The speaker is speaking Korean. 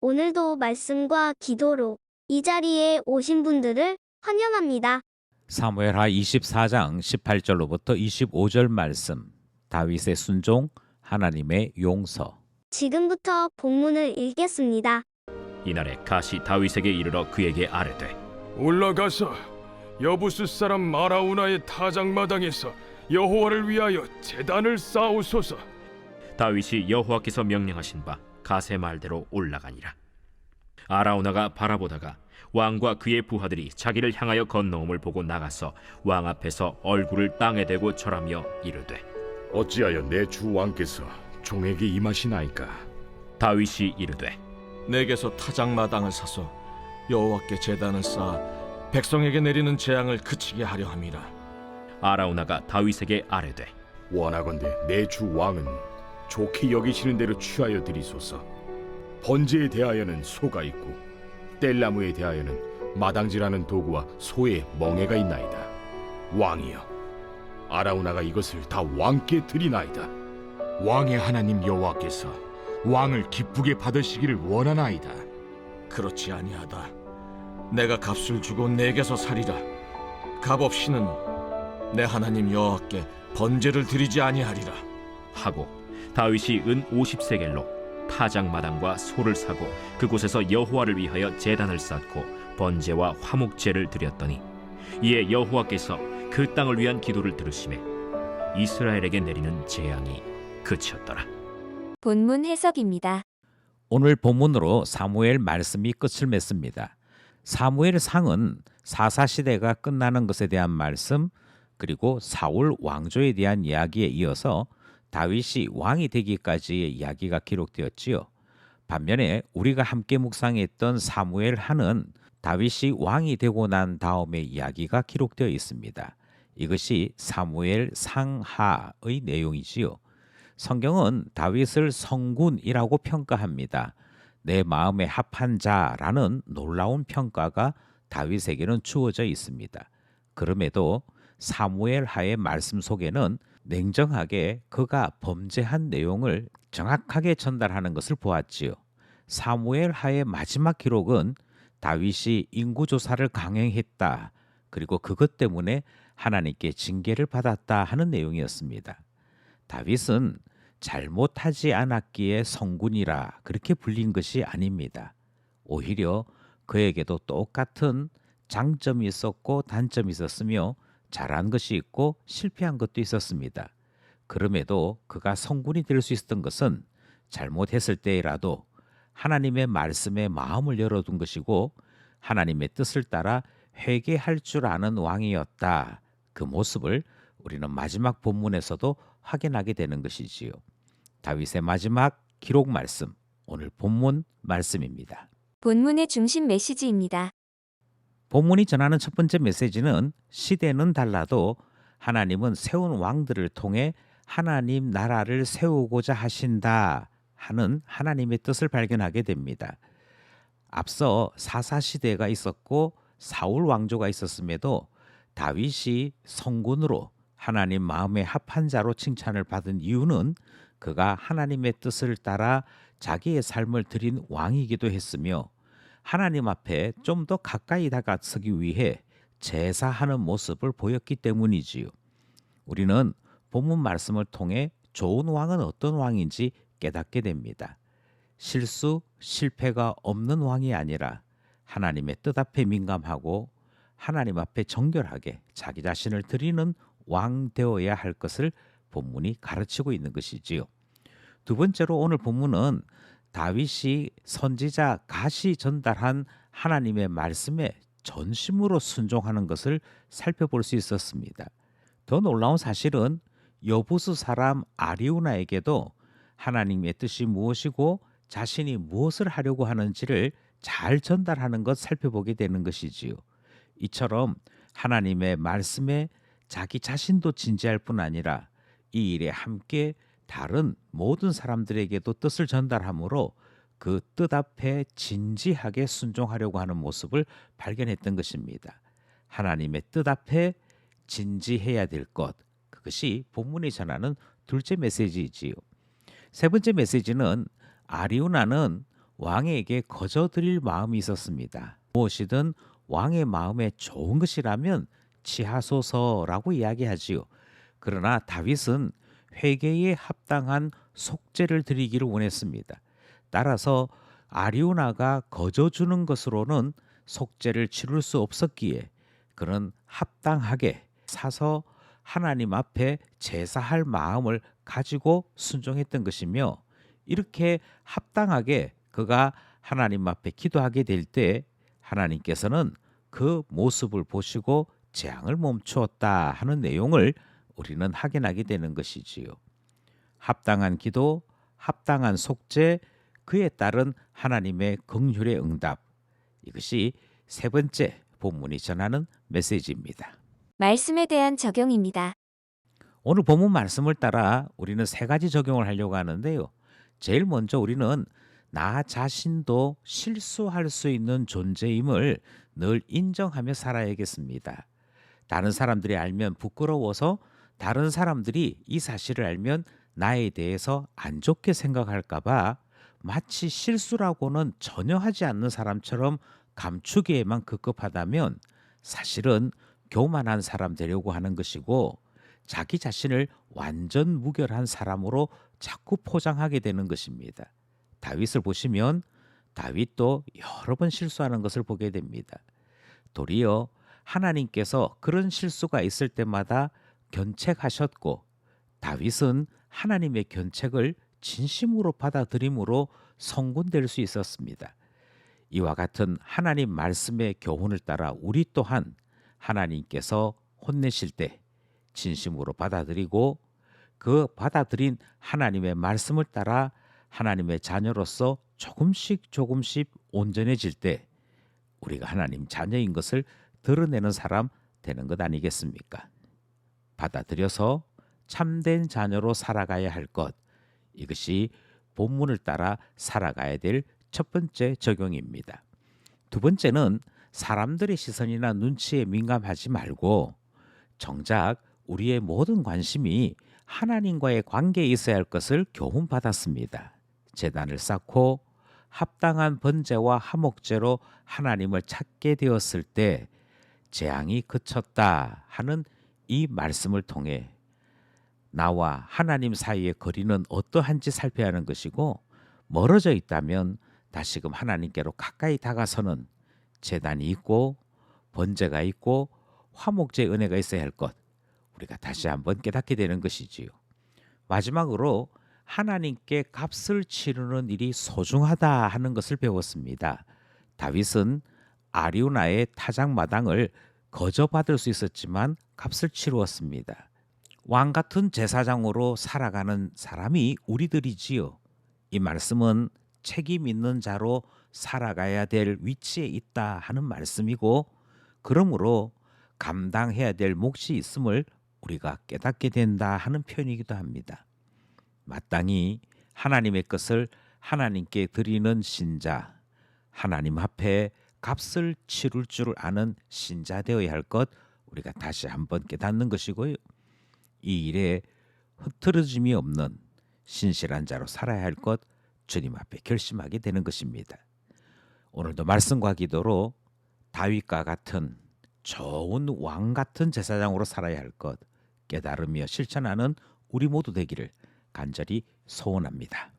오늘도 말씀과 기도로 이 자리에 오신 분들을 환영합니다. 사무엘하 24장 18절로부터 25절 말씀. 다윗의 순종, 하나님의 용서. 지금부터 본문을 읽겠습니다. 이날에 갓이 다윗에게 이르러 그에게 아뢰되 올라가서 여부스 사람 아라우나의 타작마당에서 여호와를 위하여 제단을 쌓으소서. 다윗이 여호와께서 명령하신 바 갓의 말대로 올라가니라. 아라우나가 바라보다가 왕과 그의 부하들이 자기를 향하여 건너옴을 보고 나가서 왕 앞에서 얼굴을 땅에 대고 절하며 이르되 어찌하여 내 주 왕께서 종에게 임하시나이까? 다윗이 이르되 내게서 타작마당을 사서 여호와께 제단을 쌓아 백성에게 내리는 재앙을 그치게 하려 함이라. 아라우나가 다윗에게 아뢰되 원하건대 내 주 왕은 좋게 여기시는 대로 취하여 드리소서. 번제에 대하여는 소가 있고 뗄나무에 대하여는 마당질하는 도구와 소의 멍에가 있나이다. 왕이여, 아라우나가 이것을 다 왕께 드리나이다. 왕의 하나님 여호와께서 왕을 기쁘게 받으시기를 원하나이다. 그렇지 아니하다. 내가 값을 주고 내게서 살이라. 값 없이는 내 하나님 여호와께 번제를 드리지 아니하리라. 하고 다윗이 은 50세겔로 타작마당과 소를 사고 그곳에서 여호와를 위하여 제단을 쌓고 번제와 화목제를 드렸더니 이에 여호와께서 그 땅을 위한 기도를 들으시매 이스라엘에게 내리는 재앙이 그치었더라. 본문 해석입니다. 오늘 본문으로 사무엘 말씀이 끝을 맺습니다. 사무엘 상은 사사시대가 끝나는 것에 대한 말씀, 그리고 사울 왕조에 대한 이야기에 이어서 다윗이 왕이 되기까지의 이야기가 기록되었지요. 반면에 우리가 함께 묵상했던 사무엘 하는 다윗이 왕이 되고 난 다음의 이야기가 기록되어 있습니다. 이것이 사무엘 상하의 내용이지요. 성경은 다윗을 성군이라고 평가합니다. 내 마음에 합한 자라는 놀라운 평가가 다윗에게는 주어져 있습니다. 그럼에도 사무엘 하의 말씀 속에는 냉정하게 그가 범죄한 내용을 정확하게 전달하는 것을 보았지요. 사무엘 하의 마지막 기록은 다윗이 인구조사를 강행했다, 그리고 그것 때문에 하나님께 징계를 받았다 하는 내용이었습니다. 다윗은 잘못하지 않았기에 성군이라 그렇게 불린 것이 아닙니다. 오히려 그에게도 똑같은 장점이 있었고 단점이 있었으며 잘한 것이 있고 실패한 것도 있었습니다. 그럼에도 그가 성군이 될 수 있었던 것은 잘못했을 때라도 하나님의 말씀에 마음을 열어둔 것이고 하나님의 뜻을 따라 회개할 줄 아는 왕이었다. 그 모습을 우리는 마지막 본문에서도 확인하게 되는 것이지요. 다윗의 마지막 기록 말씀, 오늘 본문 말씀입니다. 본문의 중심 메시지입니다. 본문이 전하는 첫 번째 메시지는 시대는 달라도 하나님은 세운 왕들을 통해 하나님 나라를 세우고자 하신다 하는 하나님의 뜻을 발견하게 됩니다. 앞서 사사시대가 있었고 사울 왕조가 있었음에도 다윗이 성군으로 하나님 마음에 합한 자로 칭찬을 받은 이유는 그가 하나님의 뜻을 따라 자기의 삶을 드린 왕이기도 했으며 하나님 앞에 좀 더 가까이 다가서기 위해 제사하는 모습을 보였기 때문이지요. 우리는 본문 말씀을 통해 좋은 왕은 어떤 왕인지 깨닫게 됩니다. 실수, 실패가 없는 왕이 아니라 하나님의 뜻 앞에 민감하고 하나님 앞에 정결하게 자기 자신을 드리는 왕 되어야 할 것을 본문이 가르치고 있는 것이지요. 두 번째로 오늘 본문은 다윗이 선지자 갓이 전달한 하나님의 말씀에 전심으로 순종하는 것을 살펴볼 수 있었습니다. 더 놀라운 사실은 여부스 사람 아리우나에게도 하나님의 뜻이 무엇이고 자신이 무엇을 하려고 하는지를 잘 전달하는 것 살펴보게 되는 것이지요. 이처럼 하나님의 말씀에 자기 자신도 진지할 뿐 아니라 이 일에 함께 다른 모든 사람들에게도 뜻을 전달함으로 그 뜻 앞에 진지하게 순종하려고 하는 모습을 발견했던 것입니다. 하나님의 뜻 앞에 진지해야 될 것, 그것이 본문이 전하는 둘째 메시지이지요. 세 번째 메시지는 아리우나는 왕에게 거저드릴 마음이 있었습니다. 무엇이든 왕의 마음에 좋은 것이라면 취하소서라고 이야기하지요. 그러나 다윗은 회개에 합당한 속죄를 드리기를 원했습니다. 따라서 아리우나가 거저주는 것으로는 속죄를 치룰 수 없었기에 그는 합당하게 사서 하나님 앞에 제사할 마음을 가지고 순종했던 것이며, 이렇게 합당하게 그가 하나님 앞에 기도하게 될 때 하나님께서는 그 모습을 보시고 재앙을 멈추었다 하는 내용을 우리는 확인하게 되는 것이지요. 합당한 기도, 합당한 속죄, 그에 따른 하나님의 긍휼의 응답, 이것이 세 번째 본문이 전하는 메시지입니다. 말씀에 대한 적용입니다. 오늘 본문 말씀을 따라 우리는 세 가지 적용을 하려고 하는데요. 제일 먼저 우리는 나 자신도 실수할 수 있는 존재임을 늘 인정하며 살아야겠습니다. 다른 사람들이 알면 부끄러워서 다른 사람들이 이 사실을 알면 나에 대해서 안 좋게 생각할까 봐 마치 실수라고는 전혀 하지 않는 사람처럼 감추기에만 급급하다면 사실은 교만한 사람 되려고 하는 것이고, 자기 자신을 완전 무결한 사람으로 자꾸 포장하게 되는 것입니다. 다윗을 보시면 다윗도 여러 번 실수하는 것을 보게 됩니다. 도리어 하나님께서 그런 실수가 있을 때마다 견책하셨고, 다윗은 하나님의 견책을 진심으로 받아들임으로 성군될 수 있었습니다. 이와 같은 하나님 말씀의 교훈을 따라 우리 또한 하나님께서 혼내실 때 진심으로 받아들이고, 그 받아들인 하나님의 말씀을 따라 하나님의 자녀로서 조금씩 온전해질 때 우리가 하나님 자녀인 것을 드러내는 사람 되는 것 아니겠습니까? 받아들여서 참된 자녀로 살아가야 할 것, 이것이 본문을 따라 살아가야 될 첫 번째 적용입니다. 두 번째는 사람들의 시선이나 눈치에 민감하지 말고 정작 우리의 모든 관심이 하나님과의 관계에 있어야 할 것을 교훈받았습니다. 제단을 쌓고 합당한 번제와 화목제로 하나님을 찾게 되었을 때 재앙이 그쳤다 하는 이 말씀을 통해 나와 하나님 사이의 거리는 어떠한지 살펴야 하는 것이고, 멀어져 있다면 다시금 하나님께로 가까이 다가서는 제단이 있고 번제가 있고 화목제의 은혜가 있어야 할 것, 우리가 다시 한번 깨닫게 되는 것이지요. 마지막으로 하나님께 값을 치르는 일이 소중하다 하는 것을 배웠습니다. 다윗은 아리우나의 타작마당을 거저 받을 수 있었지만 값을 치루었습니다. 왕 같은 제사장으로 살아가는 사람이 우리들이지요. 이 말씀은 책임 있는 자로 살아가야 될 위치에 있다 하는 말씀이고, 그러므로 감당해야 될 몫이 있음을 우리가 깨닫게 된다 하는 표현이기도 합니다. 마땅히 하나님의 것을 하나님께 드리는 신자, 하나님 앞에 값을 치룰 줄 아는 신자 되어야 할 것, 우리가 다시 한번 깨닫는 것이고요. 이 일에 흐트러짐이 없는 신실한 자로 살아야 할 것, 주님 앞에 결심하게 되는 것입니다. 오늘도 말씀과 기도로 다윗과 같은 좋은 왕 같은 제사장으로 살아야 할 것 깨달으며 실천하는 우리 모두 되기를 간절히 소원합니다.